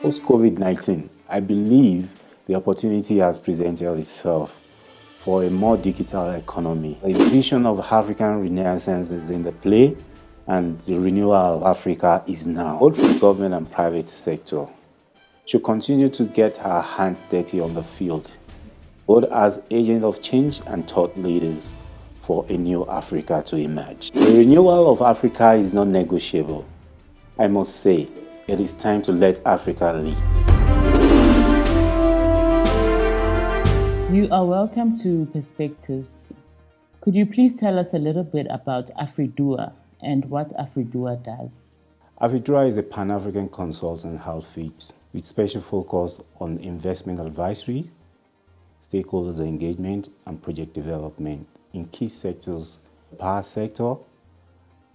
Post-COVID-19, I believe the opportunity has presented itself for a more digital economy. The vision of African Renaissance is in the play, and the renewal of Africa is now. Both the government and private sector should continue to get our hands dirty on the field, both as agents of change and thought leaders for a new Africa to emerge. The renewal of Africa is not negotiable. I must say, it is time to let Africa lead. You are welcome to Perspectives. Could you please tell us a little bit about Afriduwa and what Afriduwa does? Afriduwa is a Pan-African consultant outfit with special focus on investment advisory, stakeholders engagement, and project development in key sectors: power sector,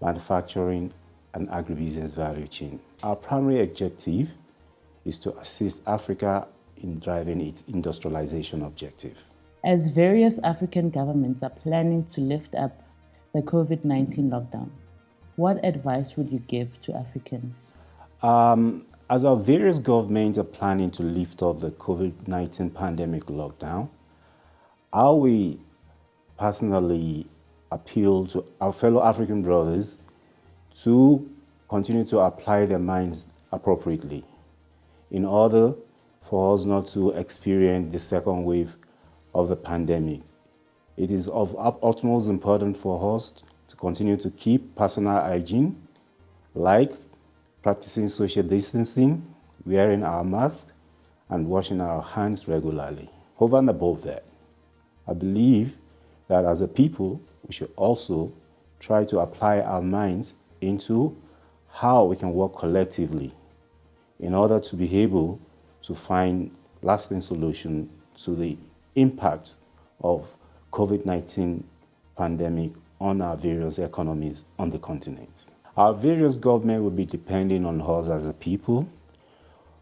manufacturing, and agribusiness value chain. Our primary objective is to assist Africa in driving its industrialization objective. As various African governments are planning to lift up the COVID-19 lockdown, what advice would you give to Africans? As our various governments are planning to lift up the COVID-19 pandemic lockdown, I will personally appeal to our fellow African brothers to continue to apply their minds appropriately in order for us not to experience the second wave of the pandemic. It is of utmost importance for us to continue to keep personal hygiene, like practicing social distancing, wearing our masks, and washing our hands regularly. Over and above that, I believe that as a people, we should also try to apply our minds into how we can work collectively in order to be able to find lasting solution to the impact of COVID-19 pandemic on our various economies on the continent. Our various governments will be depending on us as a people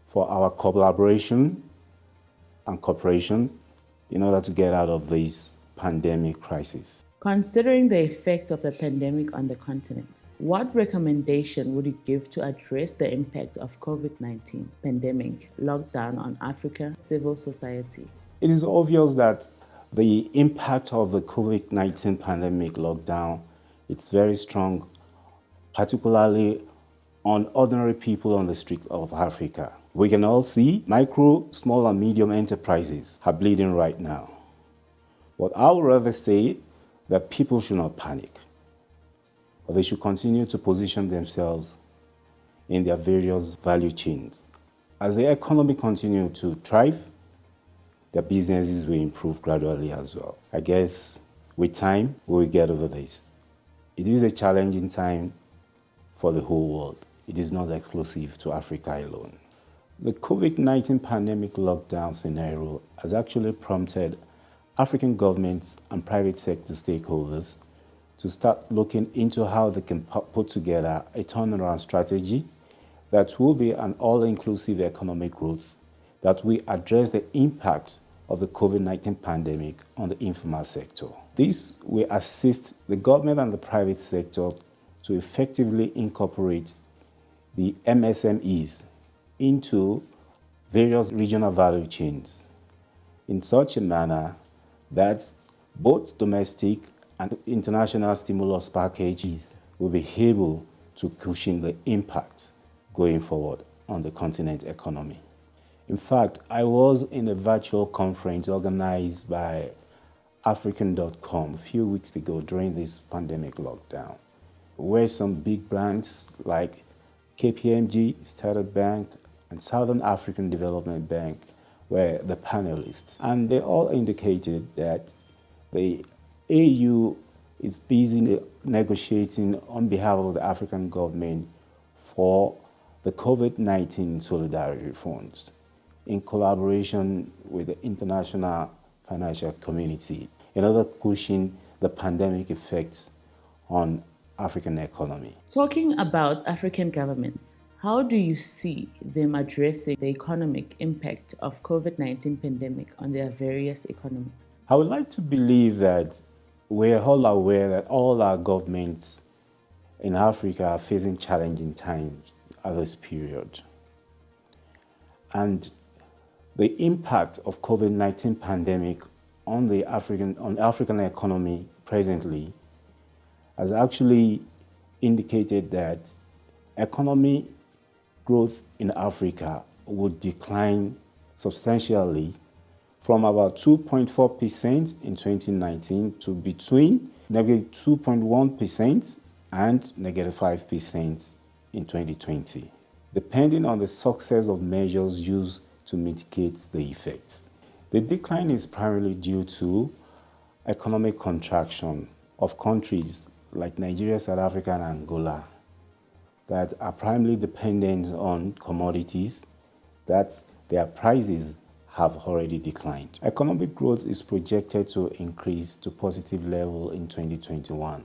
for our collaboration and cooperation in order to get out of this pandemic crisis. Considering the effect of the pandemic on the continent, what recommendation would you give to address the impact of COVID-19 pandemic lockdown on Africa civil society? It is obvious that the impact of the COVID-19 pandemic lockdown, it's very strong, particularly on ordinary people on the street of Africa. We can all see micro, small, and medium enterprises are bleeding right now. But I would rather say that people should not panic, but they should continue to position themselves in their various value chains. As the economy continues to thrive, their businesses will improve gradually as well. I guess with time, we will get over this. It is a challenging time for the whole world. It is not exclusive to Africa alone. The COVID-19 pandemic lockdown scenario has actually prompted African governments and private sector stakeholders to start looking into how they can put together a turnaround strategy that will be an all-inclusive economic growth that will address the impact of the COVID-19 pandemic on the informal sector. This will assist the government and the private sector to effectively incorporate the MSMEs into various regional value chains in such a manner that both domestic and international stimulus packages will be able to cushion the impact going forward on the continent economy. In fact, I was in a virtual conference organized by African.com a few weeks ago during this pandemic lockdown, where some big brands like KPMG, Standard Bank, and Southern African Development Bank were the panelists. And they all indicated that the AU is busy negotiating on behalf of the African government for the COVID-19 solidarity funds in collaboration with the international financial community in order to cushion the pandemic effects on African economy. Talking about African governments, how do you see them addressing the economic impact of COVID-19 pandemic on their various economies? I would like to believe that we're all aware that all our governments in Africa are facing challenging times at this period. And the impact of COVID-19 pandemic on the African economy presently has actually indicated that economic growth in Africa would decline substantially from about 2.4% in 2019 to between negative 2.1% and negative 5% in 2020, depending on the success of measures used to mitigate the effects. The decline is primarily due to economic contraction of countries like Nigeria, South Africa, and Angola that are primarily dependent on commodities that their prices have already declined. Economic growth is projected to increase to positive level in 2021,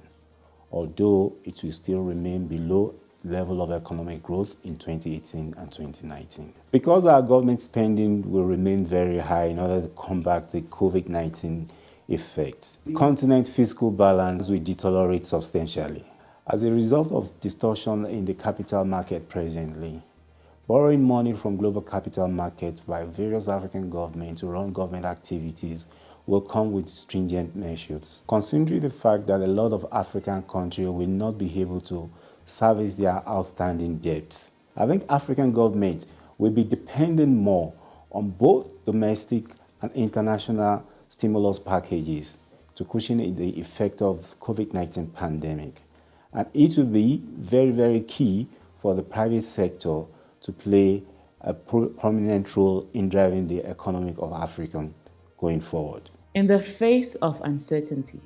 although it will still remain below level of economic growth in 2018 and 2019. Because our government spending will remain very high in order to combat the COVID-19 effects, the continent's fiscal balance will deteriorate substantially. As a result of distortion in the capital market presently, borrowing money from global capital markets by various African governments to run government activities will come with stringent measures. Considering the fact that a lot of African countries will not be able to service their outstanding debts, I think African governments will be dependent more on both domestic and international stimulus packages to cushion the effect of COVID-19 pandemic. And it will be very, very key for the private sector to play a prominent role in driving the economy of Africa going forward. In the face of uncertainty,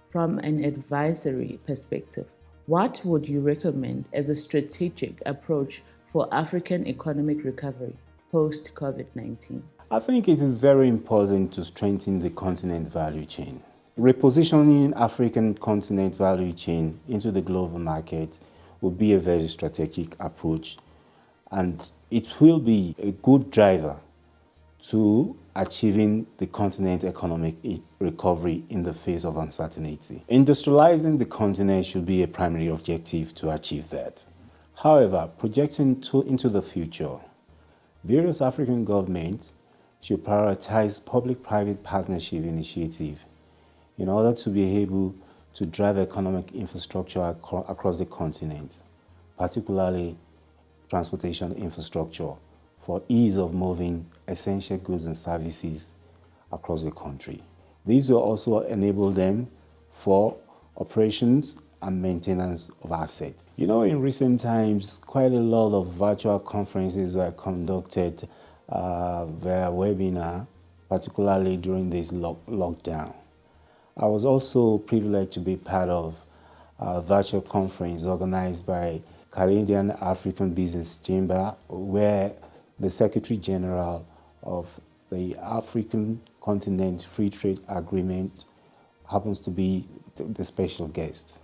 from an advisory perspective, what would you recommend as a strategic approach for African economic recovery post-COVID-19? I think it is very important to strengthen the continent's value chain. Repositioning African continent's value chain into the global market will be a very strategic approach, and it will be a good driver to achieving the continent's economic recovery in the face of uncertainty. Industrializing the continent should be a primary objective to achieve that. However, projecting into the future, various African governments should prioritize public-private partnership initiatives in order to be able to drive economic infrastructure across the continent, particularly transportation infrastructure, for ease of moving essential goods and services across the country. These will also enable them for operations and maintenance of assets. In recent times, quite a lot of virtual conferences were conducted via webinar, particularly during this lockdown. I was also privileged to be part of a virtual conference organized by Canadian African Business Chamber, where the Secretary General of the African Continent Free Trade Agreement happens to be the special guest.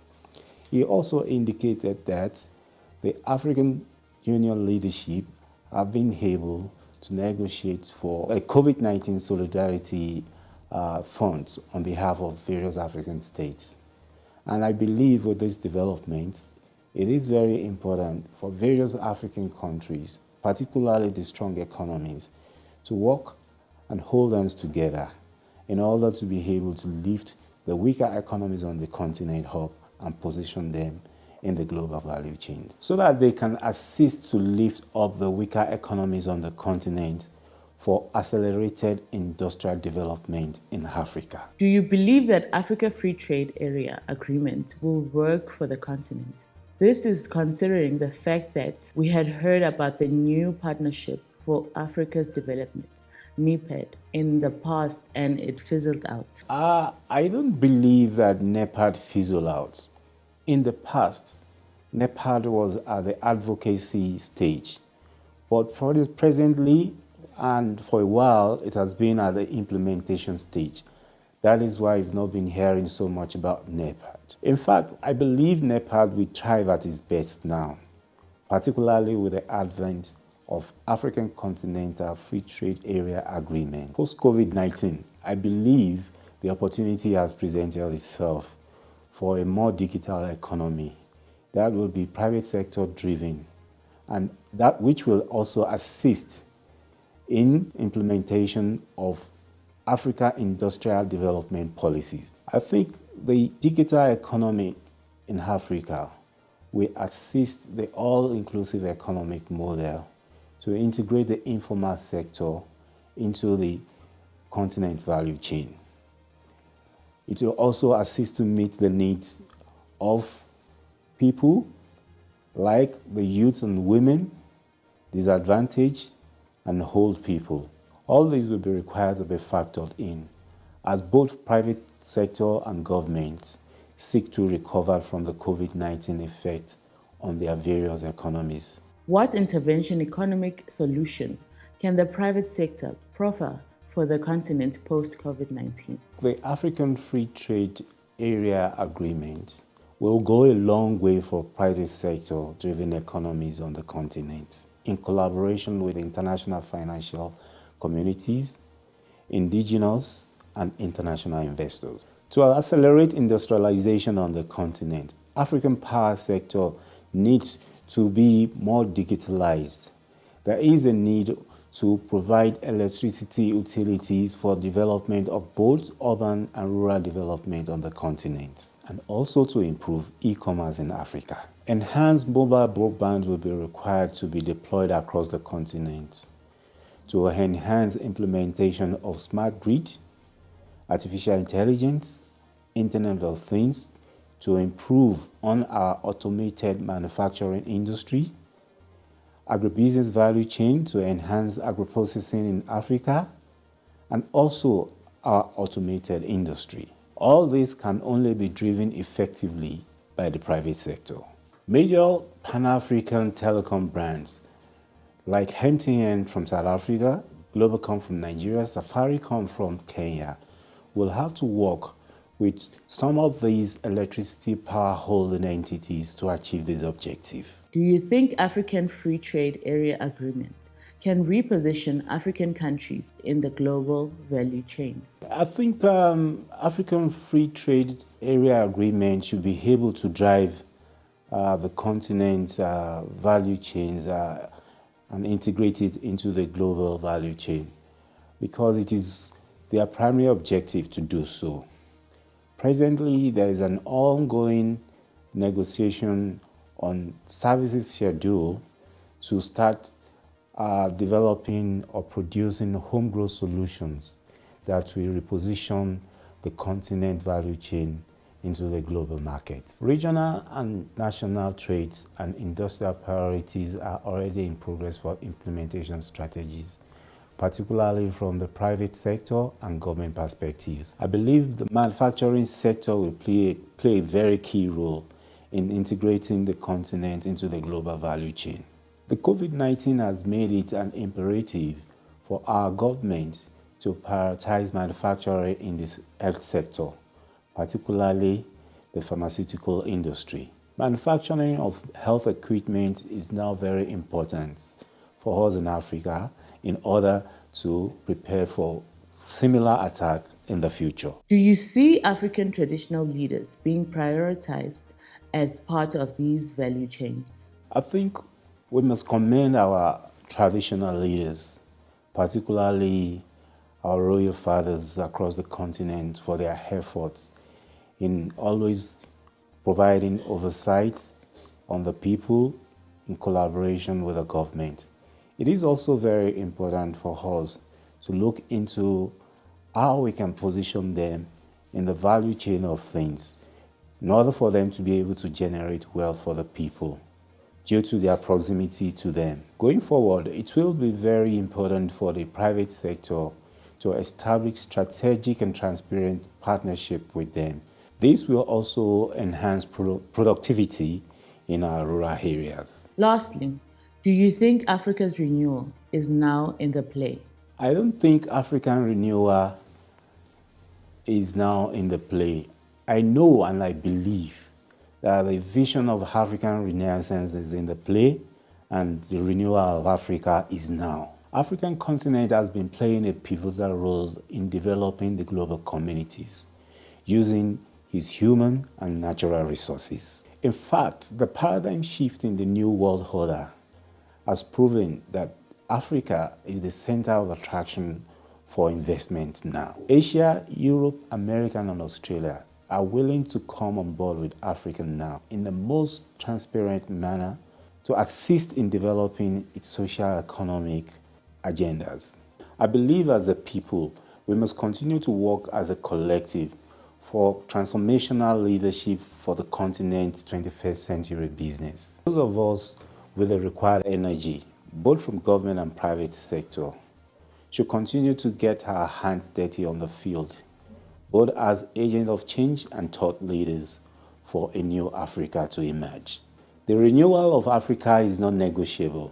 He also indicated that the African Union leadership have been able to negotiate for a COVID-19 solidarity funds on behalf of various African states. And I believe with these developments, it is very important for various African countries, particularly the strong economies, to work and hold hands together in order to be able to lift the weaker economies on the continent up and position them in the global value chain so that they can assist to lift up the weaker economies on the continent for accelerated industrial development in Africa. Do you believe that Africa Free Trade Area Agreement will work for the continent? This is considering the fact that we had heard about the new Partnership for Africa's Development, NEPAD, in the past, and it fizzled out. I don't believe that NEPAD fizzled out. In the past, NEPAD was at the advocacy stage, but for this presently and for a while, it has been at the implementation stage. That is why we've not been hearing so much about NEPAD. In fact, I believe NEPAD will thrive at its best now, particularly with the advent of African Continental Free Trade Area Agreement. Post-COVID-19, I believe the opportunity has presented itself for a more digital economy that will be private sector driven and that which will also assist in implementation of Africa industrial development policies. I think the digital economy in Africa will assist the all-inclusive economic model to integrate the informal sector into the continent's value chain. It will also assist to meet the needs of people like the youth and women, disadvantaged, and old people. All these will be required to be factored in as both private sector and governments seek to recover from the COVID-19 effect on their various economies. What intervention economic solution can the private sector proffer for the continent post-COVID-19? The African Free Trade Area Agreement will go a long way for private sector-driven economies on the continent, in collaboration with international financial communities, indigenous and international investors. To accelerate industrialization on the continent, African power sector needs to be more digitalized. There is a need to provide electricity utilities for development of both urban and rural development on the continent, and also to improve e-commerce in Africa. Enhanced mobile broadband will be required to be deployed across the continent to enhance implementation of smart grid, artificial intelligence, Internet of Things, to improve on our automated manufacturing industry, agribusiness value chain to enhance agro-processing in Africa, and also our automated industry. All this can only be driven effectively by the private sector. Major Pan-African telecom brands like MTN from South Africa, Globacom from Nigeria, Safaricom from Kenya will have to work with some of these electricity power holding entities to achieve this objective. Do you think African Free Trade Area Agreement can reposition African countries in the global value chains? I think African Free Trade Area Agreement should be able to drive the continent's value chains and integrate it into the global value chain, because it is their primary objective to do so. Presently, there is an ongoing negotiation on services schedule to start developing or producing homegrown solutions that will reposition the continent value chain into the global markets. Regional and national trades and industrial priorities are already in progress for implementation strategies, particularly from the private sector and government perspectives. I believe the manufacturing sector will play a very key role in integrating the continent into the global value chain. The COVID-19 has made it an imperative for our government to prioritize manufacturing in this health sector, particularly the pharmaceutical industry. Manufacturing of health equipment is now very important for us in Africa in order to prepare for similar attack in the future. Do you see African traditional leaders being prioritized as part of these value chains? I think we must commend our traditional leaders, particularly our royal fathers across the continent, for their efforts in always providing oversight on the people in collaboration with the government. It is also very important for us to look into how we can position them in the value chain of things in order for them to be able to generate wealth for the people due to their proximity to them. Going forward, it will be very important for the private sector to establish strategic and transparent partnership with them. This will also enhance productivity in our rural areas. Lastly, do you think Africa's renewal is now in the play? I don't think African renewal is now in the play. I know and I believe that the vision of African Renaissance is in the play and the renewal of Africa is now. African continent has been playing a pivotal role in developing the global communities using its human and natural resources. In fact, the paradigm shift in the New World Order has proven that Africa is the center of attraction for investment now. Asia, Europe, America, and Australia are willing to come on board with Africa now in the most transparent manner to assist in developing its socio-economic agendas. I believe as a people, we must continue to work as a collective for transformational leadership for the continent's 21st century business. Those of us with the required energy, both from government and private sector, should continue to get our hands dirty on the field, both as agents of change and thought leaders for a new Africa to emerge. The renewal of Africa is not negotiable.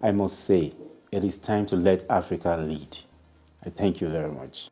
I must say, it is time to let Africa lead. I thank you very much.